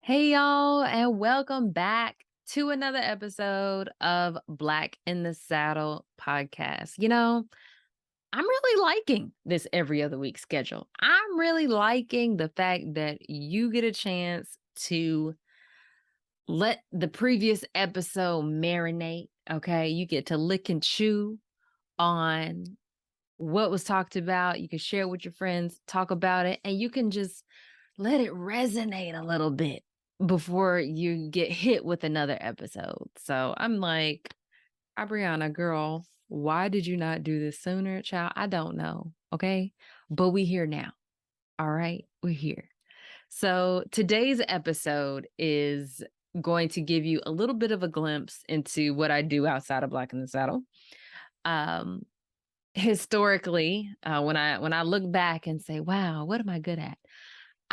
Hey, y'all, and welcome back to another episode of Black in the Saddle podcast. I'm really liking this every other week schedule. I'm really liking the fact that you get a chance to let the previous episode marinate. Okay. You get to lick and chew on what was talked about. You can share it with your friends, talk about it, and you can just let it resonate a little bit before you get hit with another episode. So I'm like, Abriana, girl, why did you not do this sooner, child? I don't know. Okay. But we here now. All right. We're here. So today's episode is going to give you a little bit of a glimpse into what I do outside of Black in the Saddle. Um, Historically, when I look back and say, wow, what am I good at?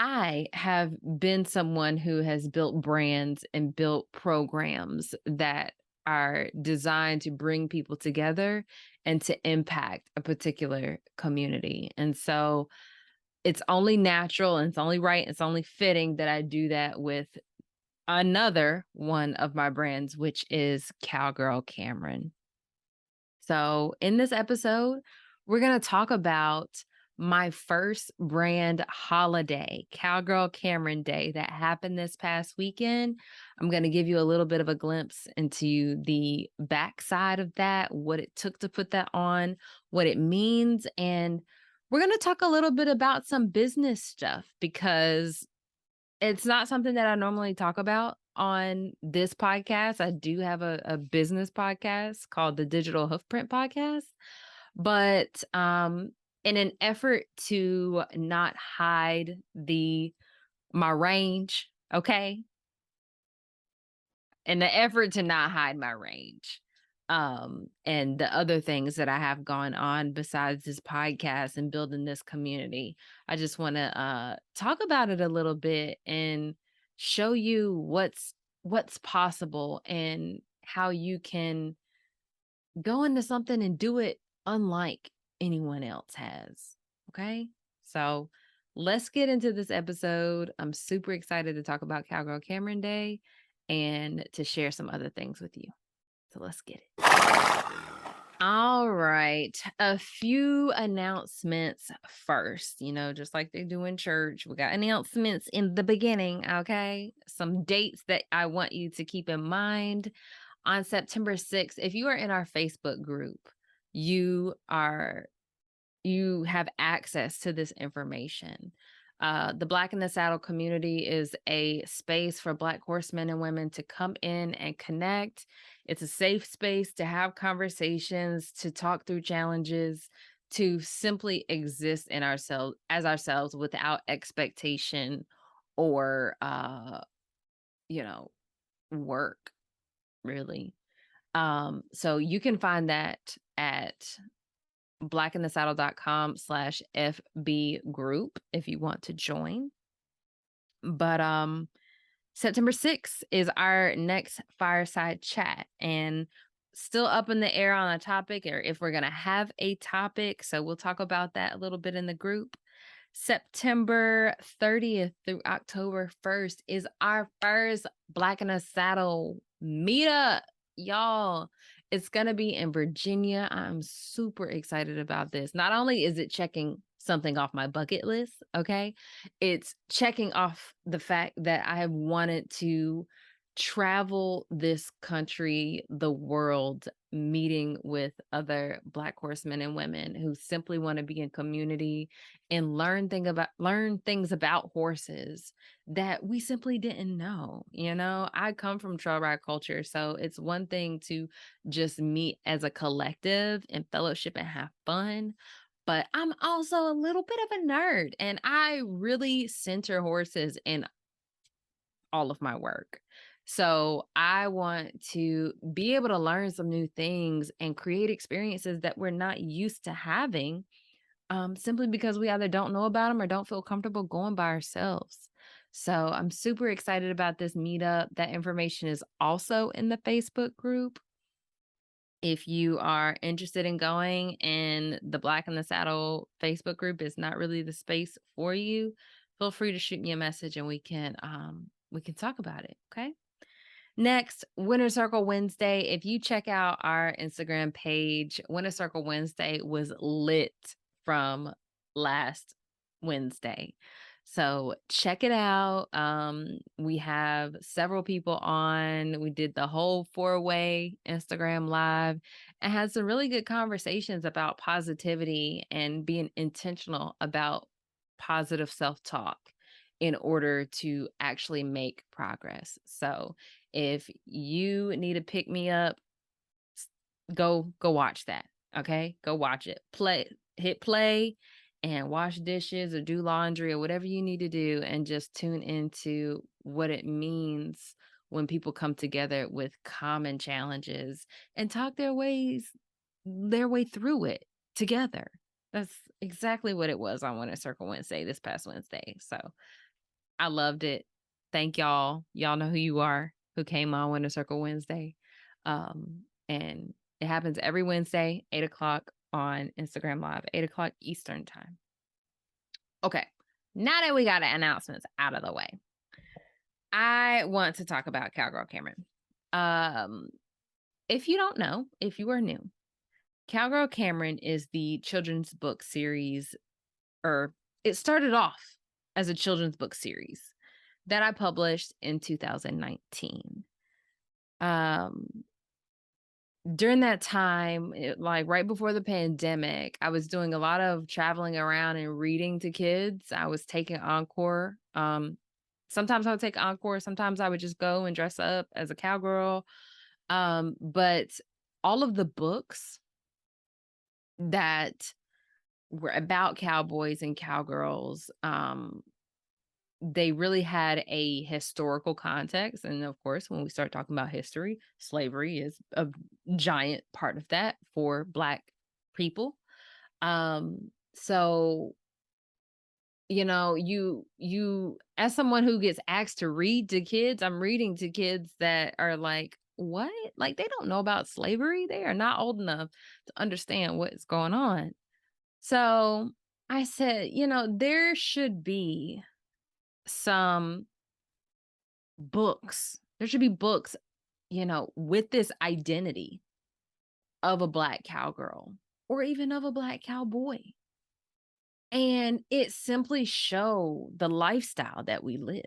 I have been someone who has built brands and built programs that are designed to bring people together and to impact a particular community. And so it's only natural and it's only right, it's only fitting that I do that with another one of my brands, which is Cowgirl Camryn. So, in this episode, we're going to talk about my first brand holiday, Cowgirl Camryn Day, that happened this past weekend. I'm going to give you a little bit of a glimpse into the backside of that, what it took to put that on, what it means. And we're going to talk a little bit about some business stuff because it's not something that I normally talk about on this podcast. I do have a business podcast called the Digital Hoofprint Podcast, but in an effort to not hide the my range, okay? In the effort to not hide my range, and the other things that I have going on besides this podcast and building this community, I just want to talk about it a little bit and show you what's possible and how you can go into something and do it unlike anyone else has. Okay, so let's get into this episode. I'm super excited to talk about Cowgirl Cameron Day and to share some other things with you. So let's get it. All right. A few announcements first, just like they do in church. We got announcements in the beginning, okay? Some dates that I want you to keep in mind. On September 6th, if you are in our Facebook group, you are you have access to this information. The Black in the Saddle community is a space for Black horsemen and women to come in and connect. It's a safe space to have conversations, to talk through challenges, to simply exist in ourselves without expectation or you know, work, really. So you can find that at blackinthesaddle.com/FB group if you want to join. But September 6th is our next fireside chat and still up in the air on a topic or if we're going to have a topic. So we'll talk about that a little bit in the group. September 30th through October 1st is our first Black in the Saddle meetup, y'all. It's going to be in Virginia. I'm super excited about this. Not only is it checking something off my bucket list, okay? It's checking off the fact that I have wanted to travel this country, the world, meeting with other Black horsemen and women who simply want to be in community and learn things about horses that we simply didn't know. I come from trail ride culture, so it's one thing to just meet as a collective and fellowship and have fun, but I'm also a little bit of a nerd and I really center horses in all of my work. So I want to be able to learn some new things and create experiences that we're not used to having, simply because we either don't know about them or don't feel comfortable going by ourselves. So I'm super excited about this meetup. That information is also in the Facebook group. If you are interested in going and the Black in the Saddle Facebook group is not really the space for you, feel free to shoot me a message and we can We can talk about it. Okay. Next, Winter Circle Wednesday. If you check out our Instagram page, Winter Circle Wednesday was lit from last Wednesday. So check it out. We have several people on. We did the whole 4-way Instagram live and had some really good conversations about positivity and being intentional about positive self-talk in order to actually make progress. So if you need to pick me up, go watch that. Okay? Go watch it. Hit play and wash dishes or do laundry or whatever you need to do and just tune into what it means when people come together with common challenges and talk their way through it together. That's exactly what it was on Winter Circle Wednesday this past Wednesday. So I loved it. Thank y'all. Y'all know who you are who came on Winter Circle Wednesday. And it happens every Wednesday, 8 o'clock on Instagram Live, 8 o'clock Eastern time. Okay. Now that we got the announcements out of the way, I want to talk about Cowgirl Camryn. If you don't know, if you are new, Cowgirl Camryn is the children's book series, or it started off as a children's book series that I published in 2019. During that time, like right before the pandemic, I was doing a lot of traveling around and reading to kids. I was taking Encore. Sometimes I would take Encore. Sometimes I would just go and dress up as a cowgirl. But all of the books that were about cowboys and cowgirls, they really had a historical context. And of course, when we start talking about history, slavery is a giant part of that for Black people. So, you as someone who gets asked to read to kids, I'm reading to kids that are like, what? Like they don't know about slavery. They are not old enough to understand what's going on. So I said, there should be some books. There should be books, with this identity of a Black cowgirl or even of a Black cowboy. And it simply show the lifestyle that we live.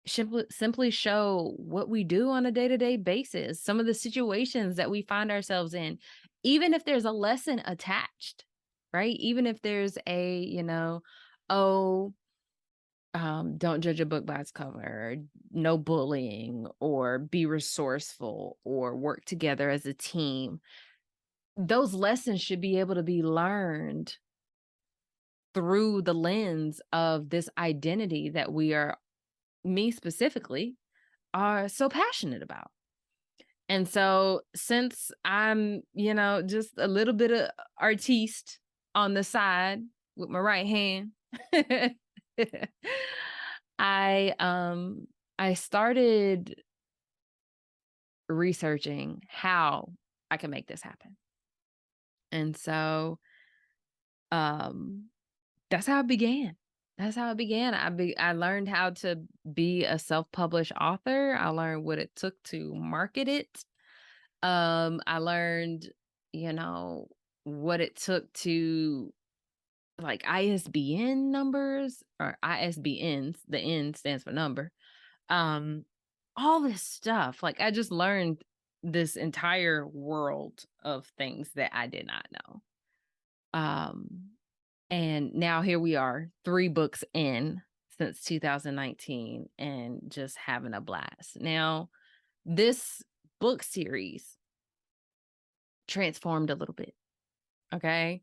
Simply show what we do on a day-to-day basis, some of the situations that we find ourselves in, even if there's a lesson attached, right? Even if there's oh, don't judge a book by its cover, or no bullying, or be resourceful, or work together as a team. Those lessons should be able to be learned through the lens of this identity that me specifically, are so passionate about. And so since I'm, just a little bit of artiste on the side with my right hand, I started researching how I can make this happen. And so that's how it began. That's how it began. I learned how to be a self-published author. I learned what it took to market it. I learned, what it took to, like, ISBN numbers, or ISBNs, the N stands for number. All this stuff. Like I just learned this entire world of things that I did not know. And now here we are, 3 books in since 2019 and just having a blast. Now, this book series transformed a little bit. Okay.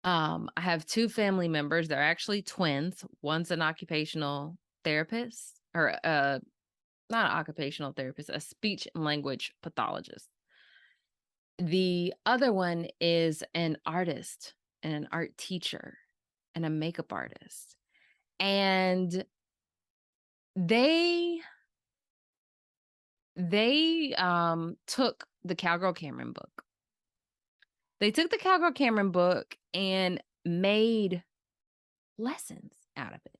I have 2 family members. They're actually twins. One's an occupational therapist, or not an occupational therapist, a speech and language pathologist. The other one is an artist and an art teacher and a makeup artist. And they took the Cowgirl Camryn book. They took the Cowgirl Camryn book and made lessons out of it.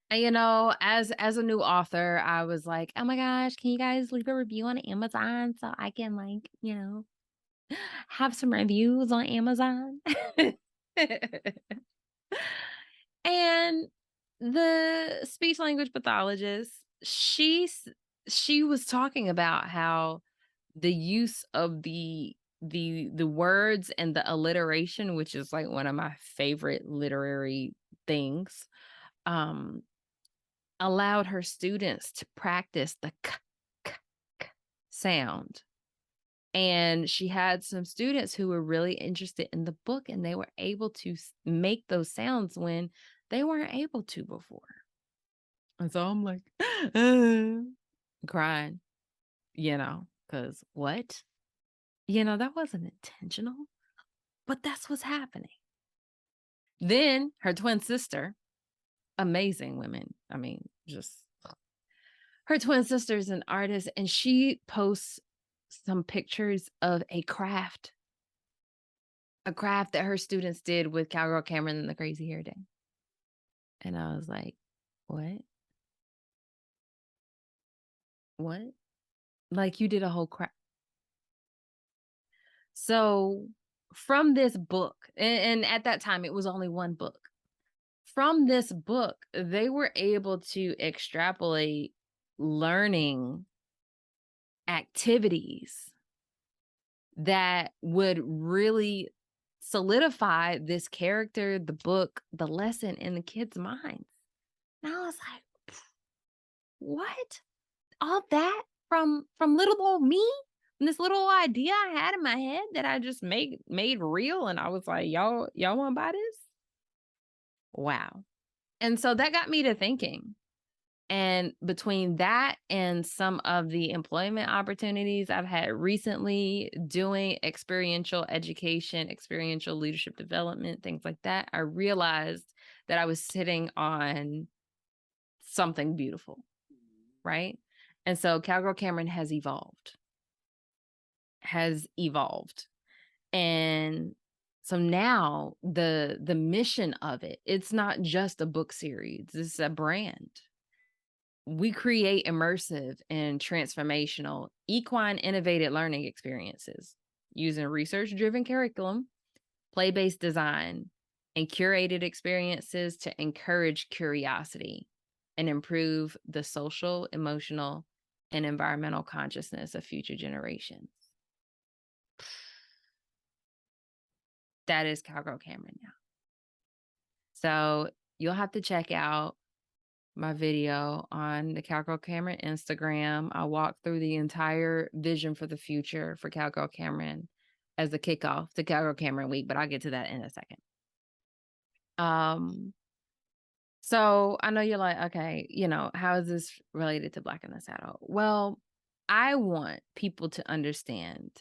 As a new author, I was like, "Oh my gosh, can you guys leave a review on Amazon so I can have some reviews on Amazon?" And the speech language pathologist, she was talking about how the use of the words and the alliteration, which is like one of my favorite literary things, um, allowed her students to practice the k, k sound. And she had some students who were really interested in the book, and they were able to make those sounds when they weren't able to before. And so I'm like, crying, because what? That wasn't intentional, but that's what's happening. Then her twin sister, amazing women. I mean, just her twin sister is an artist, and she posts some pictures of a craft that her students did with Cowgirl Camryn and the Crazy Hair Day. And I was like, what? What? Like you did a whole craft. So from this book, and at that time it was only one book. From this book, they were able to extrapolate learning activities that would really solidify this character, the book, the lesson in the kids' minds. And I was like, what? All that from little old me? And this little idea I had in my head that I just made real, and I was like, y'all want to buy this? Wow. And so that got me to thinking. And between that and some of the employment opportunities I've had recently doing experiential education, experiential leadership development, things like that, I realized that I was sitting on something beautiful, right? And so Cowgirl Camryn has evolved. And so now the mission of it's not just a book series, it's a brand. We create immersive and transformational equine innovated learning experiences using research-driven curriculum, play-based design, and curated experiences to encourage curiosity and improve the social, emotional, and environmental consciousness of future generations. That is Cowgirl Camryn now. So you'll have to check out my video on the Cowgirl Camryn Instagram. I walk through the entire vision for the future for Cowgirl Camryn as the kickoff to Cowgirl Camryn Week, but I'll get to that in a second. So I know you're like, okay, how is this related to Black in the Saddle? Well, I want people to understand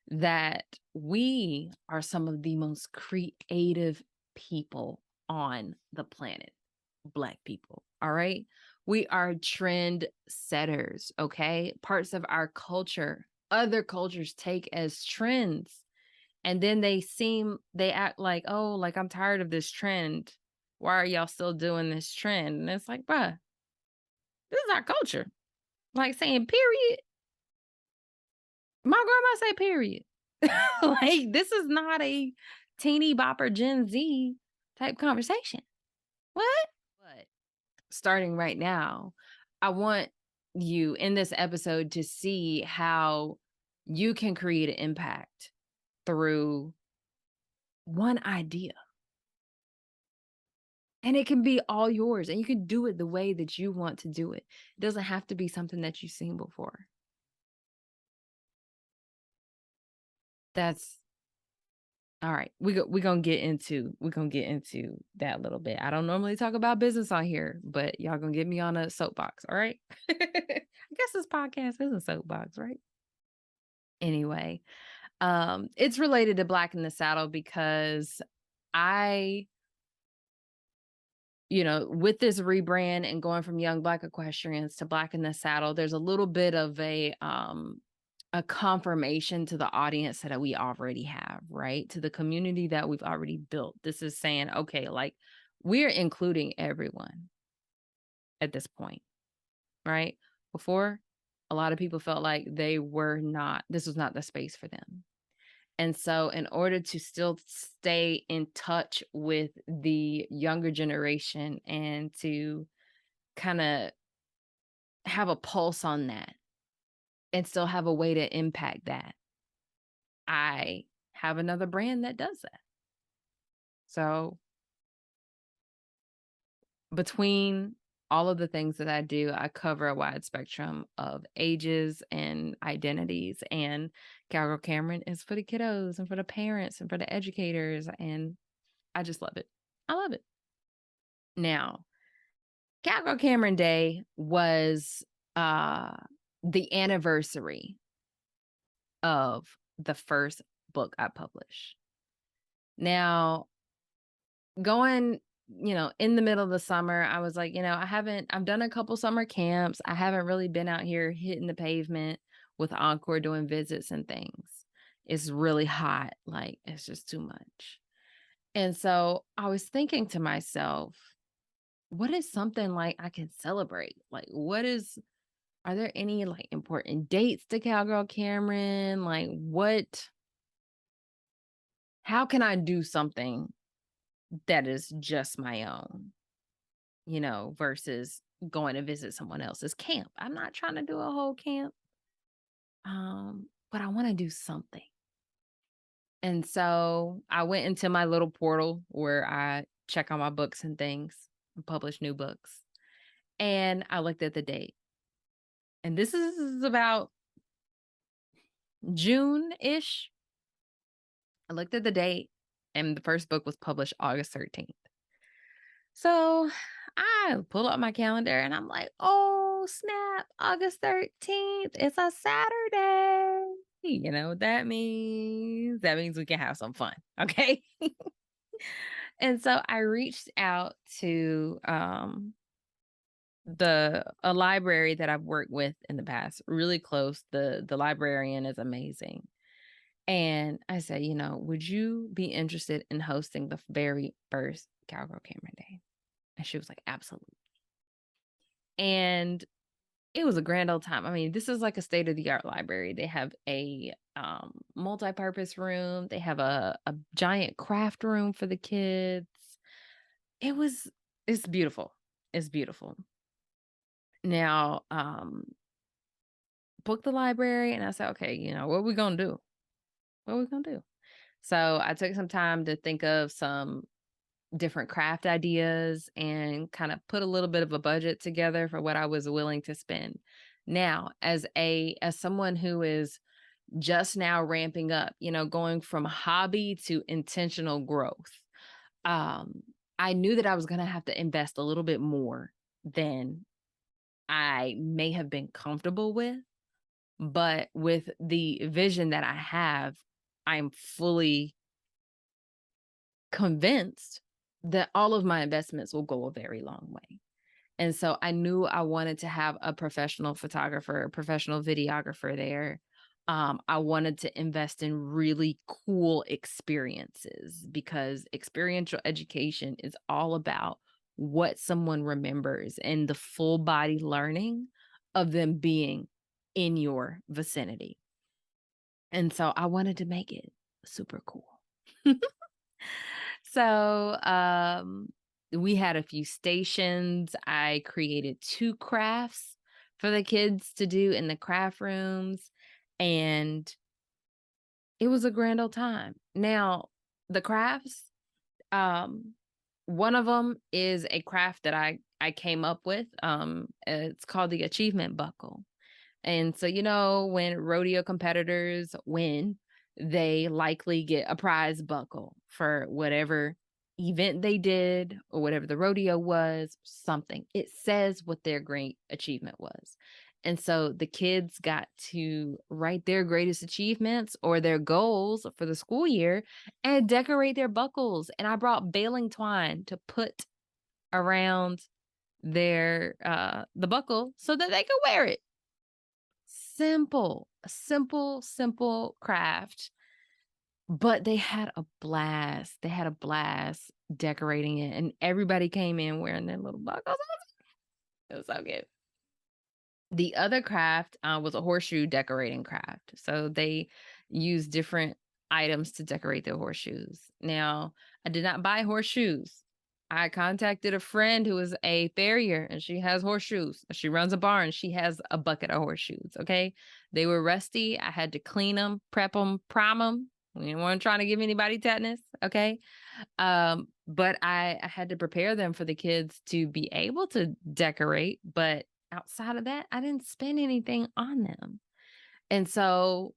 that we are some of the most creative people on the planet. Black people. All right. We are trend setters. Okay. Parts of our culture, other cultures take as trends. And then they act like, oh, like I'm tired of this trend. Why are y'all still doing this trend? And it's like, bruh, this is our culture. Like saying period. My grandma say period. Like this is not a teeny bopper Gen Z type conversation. What? But starting right now, I want you in this episode to see how you can create an impact through one idea. And it can be all yours, and you can do it the way that you want to do it. It doesn't have to be something that you've seen before. That's all right. We're gonna get into that a little bit. I don't normally talk about business on here, but y'all gonna get me on a soapbox, all right? I guess this podcast is a soapbox, right? Anyway, it's related to Black in the Saddle because I, with this rebrand and going from Young Black Equestrians to Black in the Saddle, there's a little bit of a confirmation to the audience that we already have, right? To the community that we've already built. This is saying, okay, like we're including everyone. at this point, right? Before, a lot of people felt like this was not the space for them. And so, in order to still stay in touch with the younger generation and to kind of have a pulse on that and still have a way to impact that, I have another brand that does that. So, between all of the things that I do, I cover a wide spectrum of ages and identities. And Cowgirl Camryn is for the kiddos and for the parents and for the educators. And I just love it. I love it. Now, Cowgirl Camryn Day was the anniversary of the first book I published. Now, going, in the middle of the summer, I was like, I've done a couple summer camps. I haven't really been out here hitting the pavement with Encore doing visits and things. It's really hot. Like, it's just too much. And so I was thinking to myself, what is something like I can celebrate? Like, are there any like important dates to Cowgirl Camryn? Like, how can I do something that is just my own, versus going to visit someone else's camp? I'm not trying to do a whole camp, but I want to do something. And so I went into my little portal where I check on my books and things and publish new books. And I looked at the date. And this is about June-ish. I looked at the date, and the first book was published August 13th. So I pull up my calendar and I'm like, oh, snap, August 13th. It's a Saturday. You know what that means? That means we can have some fun. Okay. And so I reached out to a library that I've worked with in the past, really close. The librarian is amazing. And I said, would you be interested in hosting the very first Cowgirl Camryn Day? And she was like, absolutely. And it was a grand old time. I mean, this is like a state-of-the-art library. They have a multi-purpose room. They have a giant craft room for the kids. It's beautiful. It's beautiful. Now, booked the library, and I said, okay, what are we going to do? What are we going to do? So I took some time to think of some different craft ideas and kind of put a little bit of a budget together for what I was willing to spend. Now, as someone who is just now ramping up, going from hobby to intentional growth, I knew that I was going to have to invest a little bit more than I may have been comfortable with. But with the vision that I have, I'm fully convinced that all of my investments will go a very long way. And so I knew I wanted to have a professional photographer, a professional videographer there. I wanted to invest in really cool experiences, because experiential education is all about what someone remembers and the full body learning of them being in your vicinity. And so I wanted to make it super cool. So, we had a few stations. I created 2 crafts for the kids to do in the craft rooms, and it was a grand old time. Now, the crafts, one of them is a craft that I came up with. It's called the achievement buckle. And so, when rodeo competitors win, they likely get a prize buckle for whatever event they did or whatever the rodeo was, something. It says what their great achievement was. And so the kids got to write their greatest achievements or their goals for the school year and decorate their buckles. And I brought baling twine to put around the buckle so that they could wear it. Simple craft, but they had a blast. They had a blast decorating it, and everybody came in wearing their little buckles. It was so cute. The other craft, was a horseshoe decorating craft. So they use different items to decorate their horseshoes. Now, I did not buy horseshoes. I contacted a friend who is a farrier and she has horseshoes. She runs a barn. She has a bucket of horseshoes. Okay. They were rusty. I had to clean them, prep them, prime them. We weren't trying to give anybody tetanus. Okay. But I had to prepare them for the kids to be able to decorate, but outside of that, I didn't spend anything on them. And so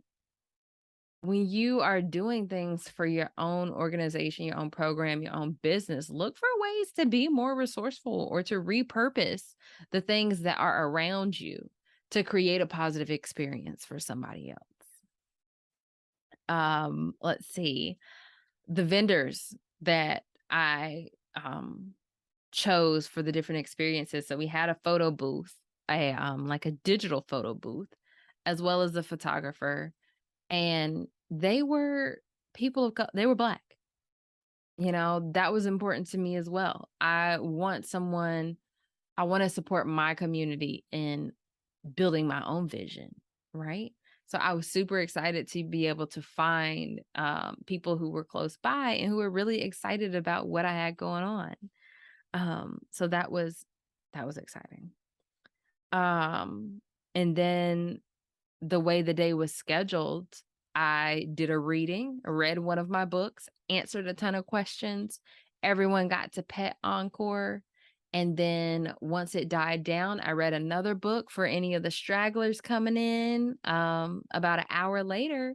when you are doing things for your own organization, your own program, your own business, look for ways to be more resourceful or to repurpose the things that are around you to create a positive experience for somebody else. Let's see. The vendors that I chose for the different experiences. So we had a photo booth, like a digital photo booth, as well as a photographer, and they were they were Black. You know, that was important to me as well. I want to support my community in building my own vision, right? So I was super excited to be able to find people who were close by and who were really excited about what I had going on. So that was exciting. Um, and then the way the day was scheduled, I did a reading, read one of my books, answered a ton of questions. Everyone got to pet encore. And then once it died down, I read another book for any of the stragglers coming in about an hour later.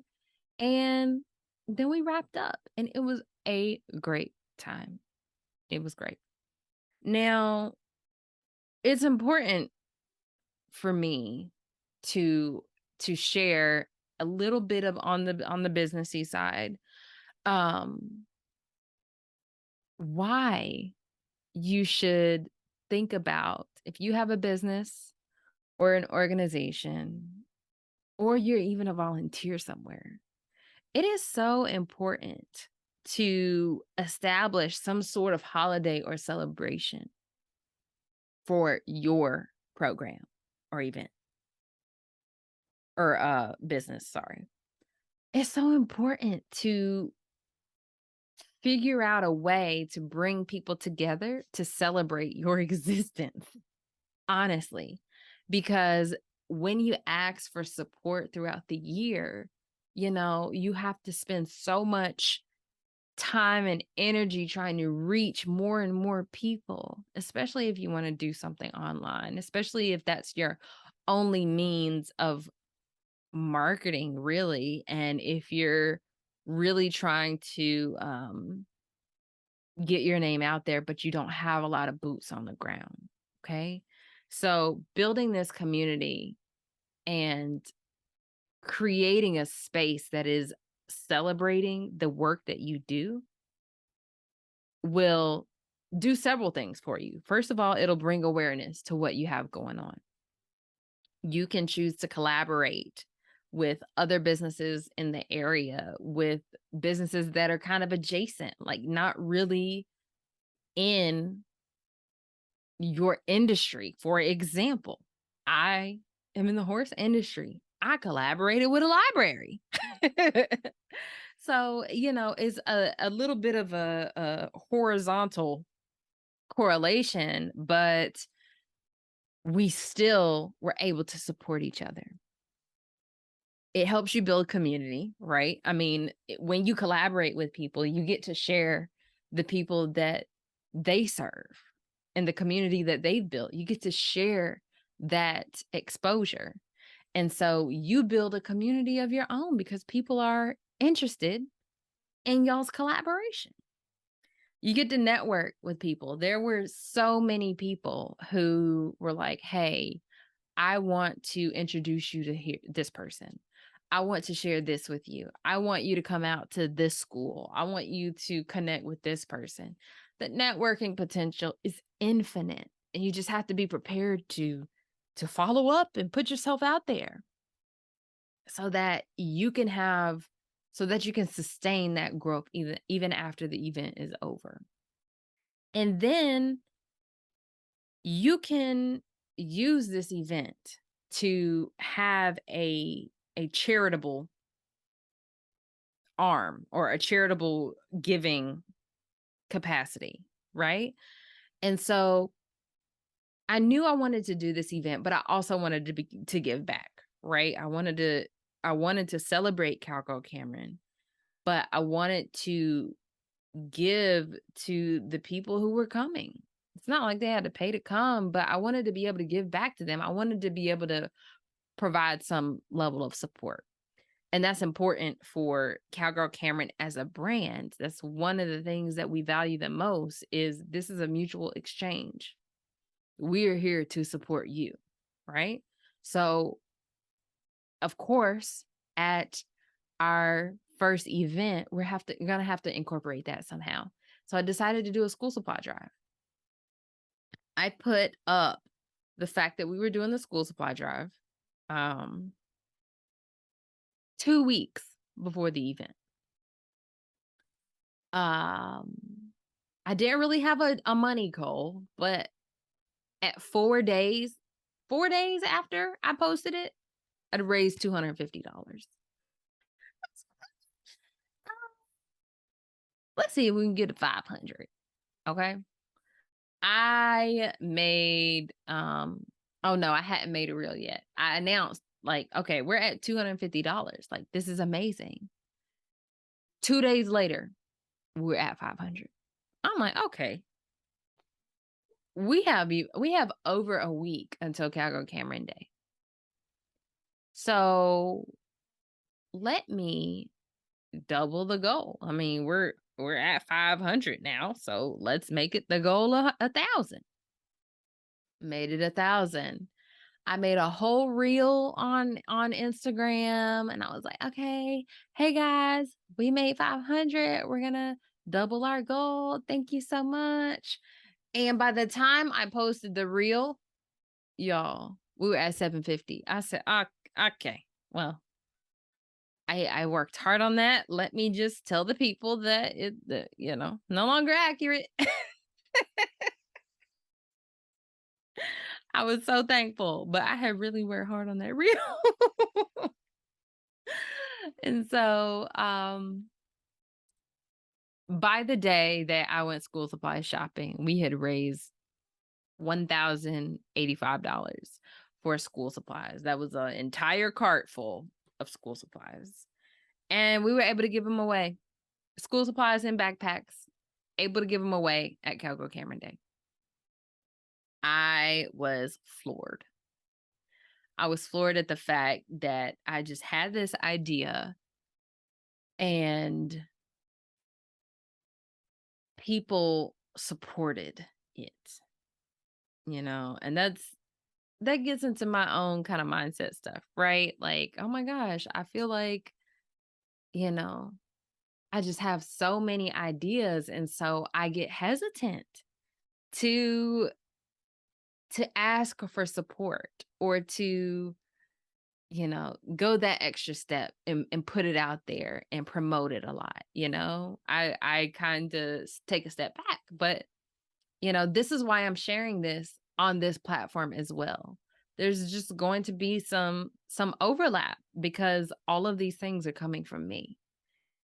And then we wrapped up, and it was a great time. It was great. Now, it's important for me to share a little bit of on the businessy side, um, why you should think about if you have a business or an organization, or you're even a volunteer somewhere. It is so important to establish some sort of holiday or celebration for your program or event or business, sorry. It's so important to figure out a way to bring people together to celebrate your existence, honestly. Because when you ask for support throughout the year, you know, you have to spend so much time and energy trying to reach more and more people, especially if you want to do something online, especially if that's your only means of marketing, really. And if you're really trying to get your name out there, but you don't have a lot of boots on the ground. Okay. So building this community and creating a space that is celebrating the work that you do will do several things for you. First of all, it'll bring awareness to what you have going on. You can choose to collaborate with other businesses in the area, with businesses that are kind of adjacent, like not really in your industry. For example, I am in the horse industry. I collaborated with a library. So, you know, it's a little bit of a horizontal correlation, but we still were able to support each other. It helps you build community, right? I mean, when you collaborate with people, you get to share the people that they serve and the community that they've built. You get to share that exposure. And so you build a community of your own because people are interested in y'all's collaboration. You get to network with people. There were so many people who were like, hey, I want to introduce you to this person. I want to share this with you. I want you to come out to this school. I want you to connect with this person. The networking potential is infinite, and you just have to be prepared to follow up and put yourself out there so that you can sustain that growth even after the event is over. And then you can use this event to have a charitable arm or a charitable giving capacity, right? And so I knew I wanted to do this event, but I also wanted to give back, right? I wanted to celebrate Cowgirl Camryn, but I wanted to give to the people who were coming. It's not like they had to pay to come, but I wanted to be able to give back to them. I wanted to be able to provide some level of support. And that's important for Cowgirl Camryn as a brand. That's one of the things that we value the most is this is a mutual exchange. We are here to support you, right? So, of course, at our first event, we're gonna have to incorporate that somehow. So I decided to do a school supply drive. I put up the fact that we were doing the school supply drive 2 weeks before the event. I didn't really have a money goal, but at 4 days after I posted it, I'd raised $250. Let's see if we can get to 500. Okay. I made, oh no, I hadn't made a reel yet. I announced like, okay, we're at $250. Like, this is amazing. 2 days later, we're at 500. I'm like, okay, we have over a week until Cowgirl Camryn Day. So let me double the goal. I mean, we're at 500 now, so let's make it the goal of 1,000. Made it 1,000. I made a whole reel on Instagram, and I was like, okay, hey guys, we made 500. We're gonna double our goal. Thank you so much. And by the time I posted the reel, y'all, we were at 750. I said, okay, well, I worked hard on that. Let me just tell the people that no longer accurate. I was so thankful, but I had really worked hard on that reel. And so, by the day that I went school supply shopping, we had raised $1,085 for school supplies. That was an entire cart full of school supplies. And we were able to give them away. School supplies and backpacks, able to give them away at Cowgirl Camryn Day. I was floored. I was floored at the fact that I just had this idea and people supported it, and that gets into my own kind of mindset stuff, right? Like, oh my gosh, I feel like, I just have so many ideas. And so I get hesitant to ask for support or to, go that extra step and put it out there and promote it a lot. I kind of take a step back, but this is why I'm sharing this on this platform as well. There's just going to be some overlap because all of these things are coming from me.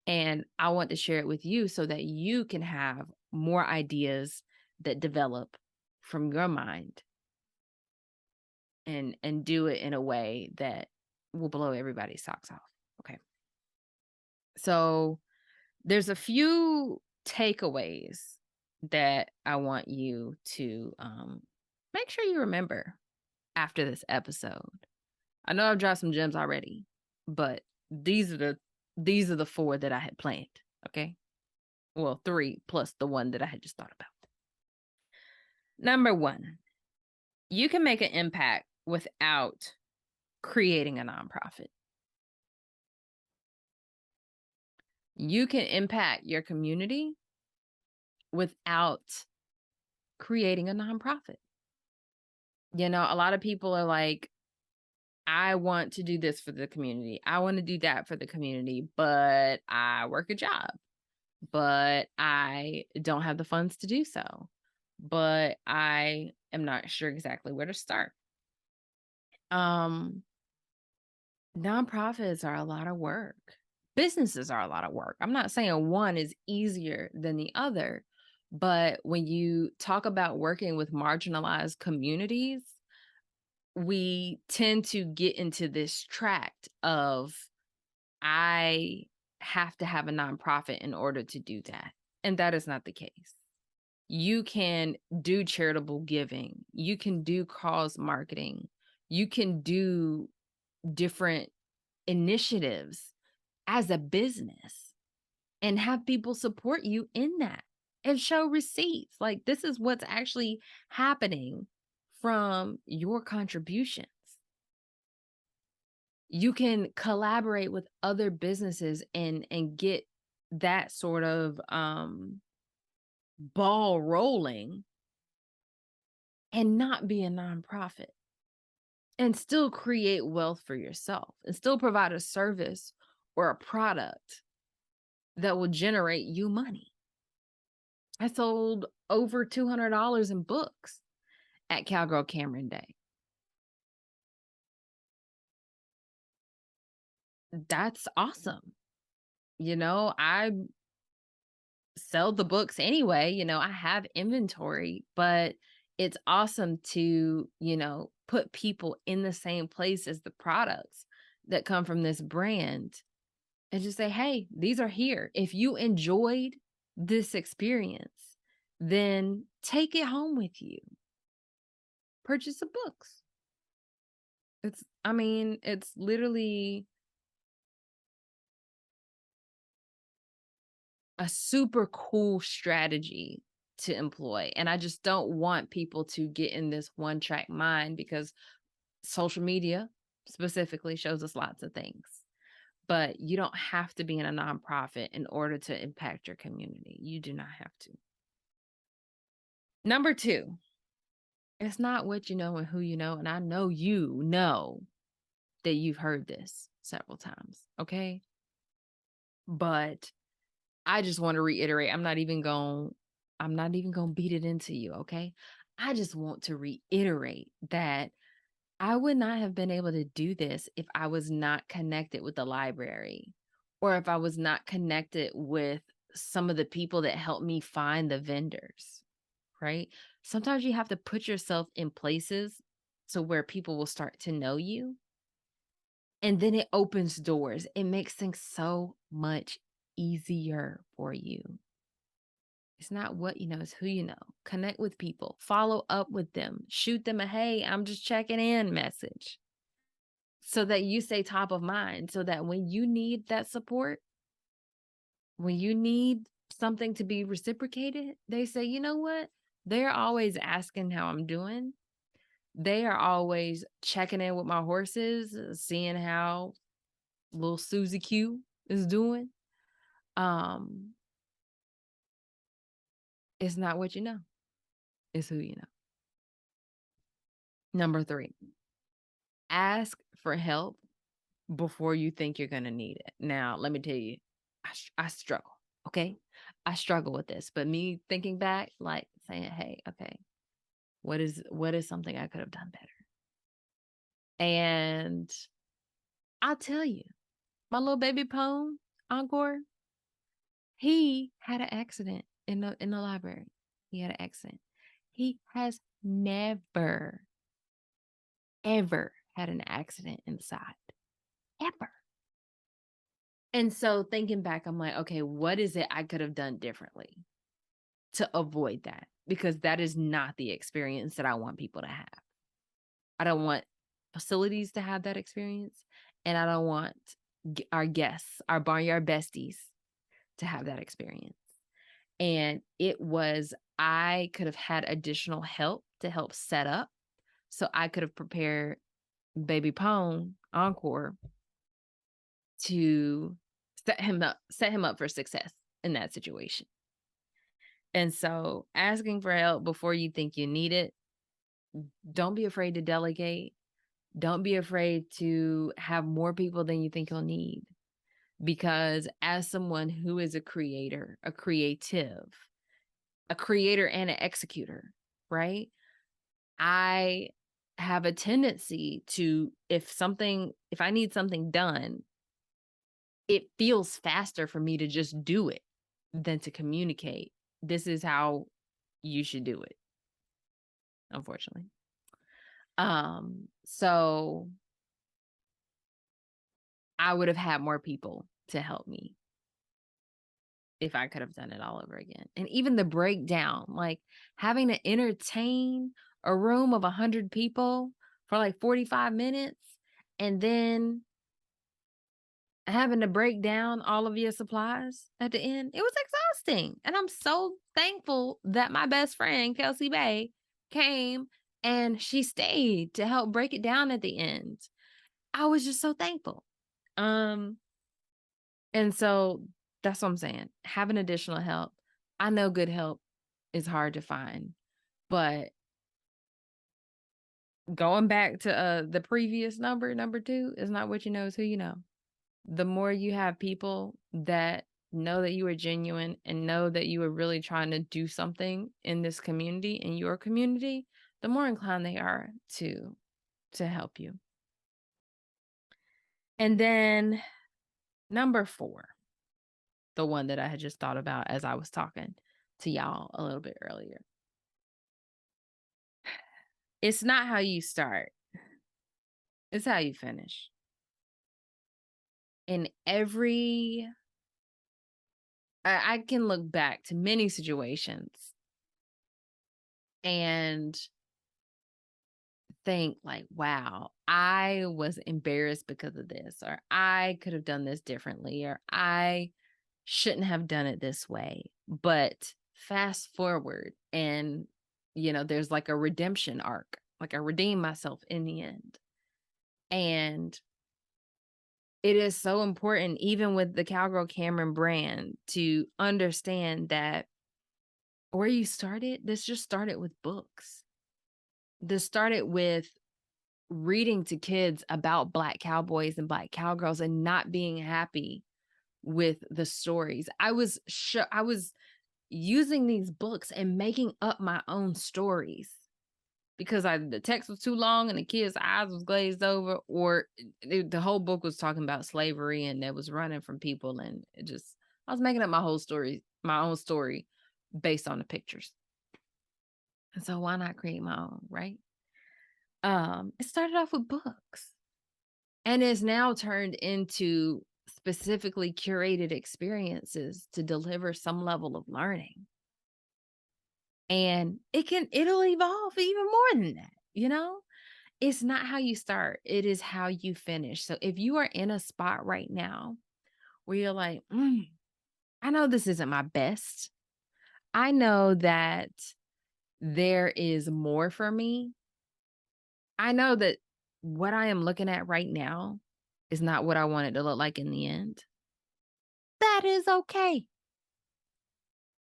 And I want to share it with you so that you can have more ideas that develop from your mind and do it in a way that will blow everybody's socks off. Okay. So there's a few takeaways that I want you to make sure you remember after this episode. I know I've dropped some gems already, but these are the 4 that I had planned. Okay. Well, 3 plus the one that I had just thought about. Number 1, you can make an impact without creating a nonprofit. You can impact your community without creating a nonprofit. A lot of people are like, I want to do this for the community. I want to do that for the community, but I work a job, but I don't have the funds to do so. But I am not sure exactly where to start. Um, Nonprofits are a lot of work. Businesses are a lot of work. I'm not saying one is easier than the other, but when you talk about working with marginalized communities, we tend to get into this tract of I have to have a nonprofit in order to do that. And that is not the case. You can do charitable giving, you can do cause marketing, you can do different initiatives as a business and have people support you in that and show receipts. Like, this is what's actually happening from your contributions. You can collaborate with other businesses and get that sort of ball rolling and not be a nonprofit and still create wealth for yourself and still provide a service or a product that will generate you money. I sold over $200 in books at Cowgirl Camryn Day. That's awesome. I sell the books anyway. I have inventory, but it's awesome to, put people in the same place as the products that come from this brand and just say, hey, these are here. If you enjoyed this experience, then take it home with you. Purchase the books. It's literally a super cool strategy to employ. And I just don't want people to get in this one track mind because social media specifically shows us lots of things. But you don't have to be in a nonprofit in order to impact your community. You do not have to. Number two, it's not what you know and who you know. And I know you know that you've heard this several times. Okay. But I just want to reiterate, I'm not even going to beat it into you, okay? I just want to reiterate that I would not have been able to do this if I was not connected with the library or if I was not connected with some of the people that helped me find the vendors, right? Sometimes you have to put yourself in places so where people will start to know you. And then it opens doors. It makes things so much easier for you. It's not what you know, it's who you know. Connect with people, follow up with them, shoot them a hey, I'm just checking in message so that you stay top of mind, so that when you need that support, when you need something to be reciprocated, they say, you know what? They're always asking how I'm doing. They are always checking in with my horses, seeing how little Susie Q is doing. Um, it's not what you know, it's who you know. Number three, ask for help before you think you're going to need it. Now, let me tell you, I struggle. Okay. I struggle with this, but me thinking back, like saying, hey, okay, what is something I could have done better? And I'll tell you, my little baby Pone, Encore, he had an accident in the library. He had an accident. He has never, ever had an accident inside. Ever. And so thinking back, I'm like, okay, what is it I could have done differently to avoid that? Because that is not the experience that I want people to have. I don't want facilities to have that experience. And I don't want our guests, our barnyard besties, to have that experience. And I could have had additional help to help set up. So I could have prepared baby Pone, Encore, to set him up for success in that situation. And so asking for help before you think you need it, don't be afraid to delegate. Don't be afraid to have more people than you think you'll need. Because as someone who is a creator, a creative, a creator and an executor, right? I have a tendency to, if I need something done, it feels faster for me to just do it than to communicate. This is how you should do it, unfortunately. So I would have had more people to help me if I could have done it all over again. And even the breakdown, like having to entertain a room of 100 people for like 45 minutes and then having to break down all of your supplies at the end, it was exhausting. And I'm so thankful that my best friend, Kelsey Bay, came and she stayed to help break it down at the end. I was just so thankful. Um, and so that's what I'm saying. Having additional help. I know good help is hard to find, but going back to the previous number 2 is not what you know, is who you know. The more you have people that know that you are genuine and know that you are really trying to do something in this community, in your community, the more inclined they are to help you. And then number 4, the one that I had just thought about as I was talking to y'all a little bit earlier. It's not how you start, it's how you finish. In every I can look back to many situations and think like, wow, I was embarrassed because of this, or I could have done this differently, or I shouldn't have done it this way. But fast forward and, there's like a redemption arc, like I redeem myself in the end. And it is so important, even with the Cowgirl Camryn brand, to understand that where you started, this just started with books. This started with reading to kids about Black cowboys and Black cowgirls and not being happy with the stories. I was using these books and making up my own stories because the text was too long and the kids' eyes was glazed over, or the whole book was talking about slavery and it was running from people, and I was making up my own story based on the pictures. And so why not create my own, right? It started off with books and is now turned into specifically curated experiences to deliver some level of learning. And it'll evolve even more than that. It's not how you start, it is how you finish. So if you are in a spot right now where you're like, I know this isn't my best. I know that there is more for me. I know that what I am looking at right now is not what I want it to look like in the end. That is okay.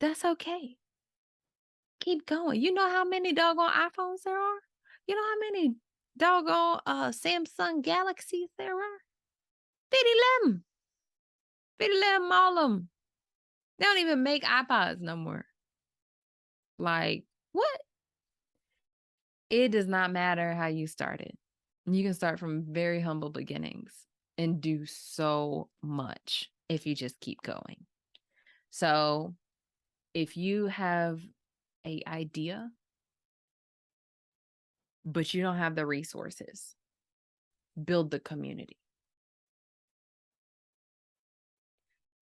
That's okay. Keep going. You know how many doggone iPhones there are? You know how many doggone Samsung Galaxies there are? 50 them. 50 them, all of them. They don't even make iPods no more. Like, what? It does not matter how you started. You can start from very humble beginnings and do so much if you just keep going. So if you have an idea, but you don't have the resources, build the community.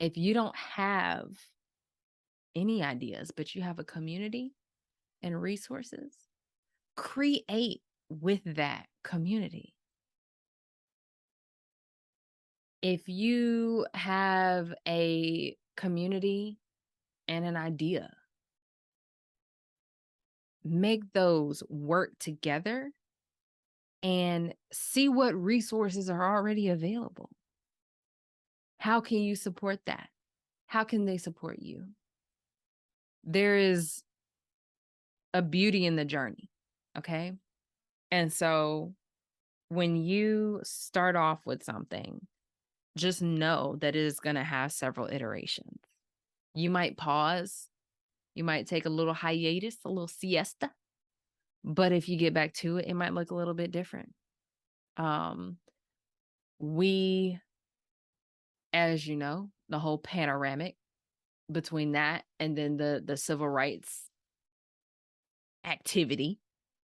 If you don't have any ideas, but you have a community and resources, create with that community. If you have a community and an idea, make those work together and see what resources are already available. How can you support that? How can they support you? There is a beauty in the journey, okay? And so when you start off with something, just know that it is going to have several iterations. You might pause. You might take a little hiatus, a little siesta, But if you get back to it, it might look a little bit different. We, as you know, the whole panoramic between that and then the civil rights activity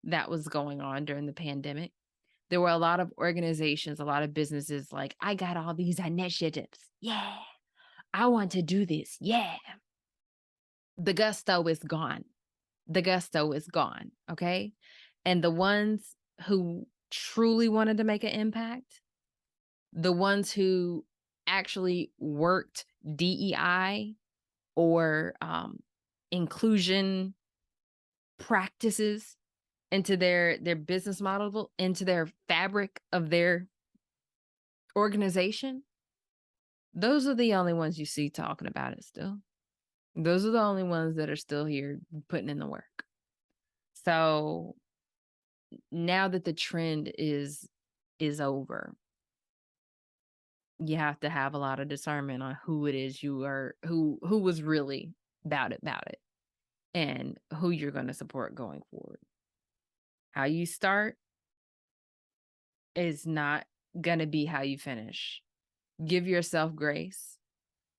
that was going on during the pandemic. There were a lot of organizations, a lot of businesses like, I got all these initiatives. Yeah. I want to do this. Yeah. The gusto is gone. The gusto is gone. Okay. And the ones who truly wanted to make an impact, the ones who actually worked DEI or inclusion practices into their business model, into their fabric of their organization, those are the only ones you see talking about it still. Those are the only ones that are still here putting in the work. So now that the trend is over, you have to have a lot of discernment on who it is you are, who was really about it, and who you're going to support going forward. How you start is not going to be how you finish. Give yourself grace,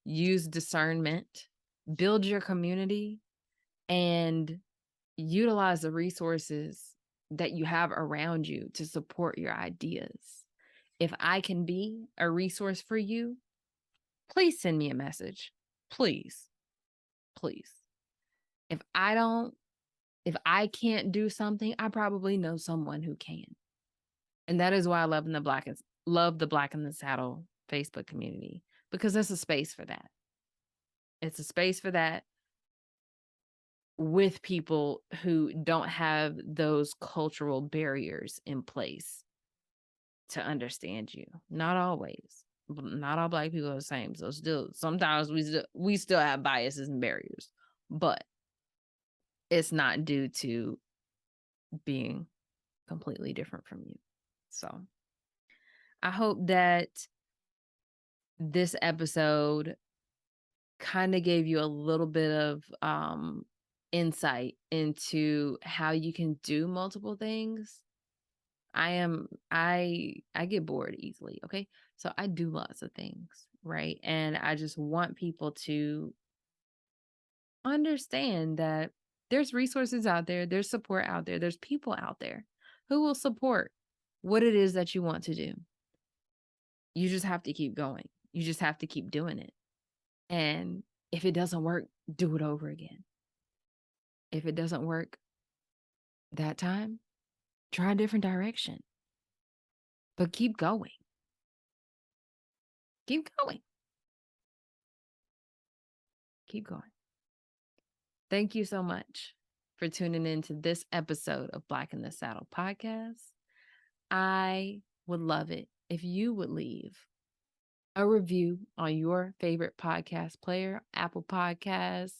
use discernment, build your community, and utilize the resources that you have around you to support your ideas. If I can be a resource for you, please send me a message. Please. Please. If I can't do something, I probably know someone who can. And that is why I love the Black in the Saddle Facebook community, because there's a space for that. It's a space for that with people who don't have those cultural barriers in place to understand you. Not always. Not all Black people are the same. So sometimes we still have biases and barriers, but it's not due to being completely different from you. So I hope that this episode kind of gave you a little bit of insight into how you can do multiple things. I get bored easily, okay? So I do lots of things, right? And I just want people to understand that there's resources out there, there's support out there, there's people out there who will support what it is that you want to do. You just have to keep going. You just have to keep doing it. And if it doesn't work, do it over again. If it doesn't work that time, try a different direction. But keep going. Keep going. Keep going. Thank you so much for tuning in to this episode of Black in the Saddle podcast. I would love it if you would leave a review on your favorite podcast player, Apple Podcasts,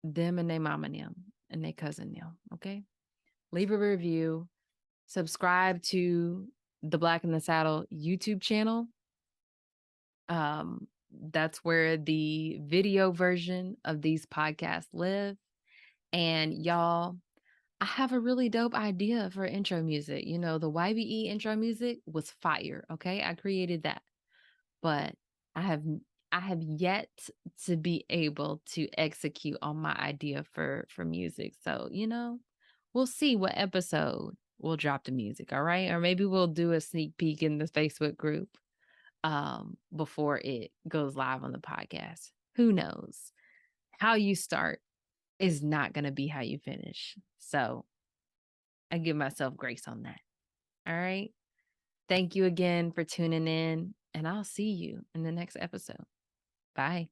them and their mama them and their cousin them, okay? Leave a review. Subscribe to the Black in the Saddle YouTube channel. That's where the video version of these podcasts live. And y'all, I have a really dope idea for intro music. You know, the YBE intro music was fire. Okay. I created that, but I have yet to be able to execute on my idea for music. So, you know, we'll see what episode we'll drop the music. All right. Or maybe we'll do a sneak peek in the Facebook group before it goes live on the podcast. Who knows? How you start is not going to be how you finish. So I give myself grace on that. All right. Thank you again for tuning in, and I'll see you in the next episode. Bye.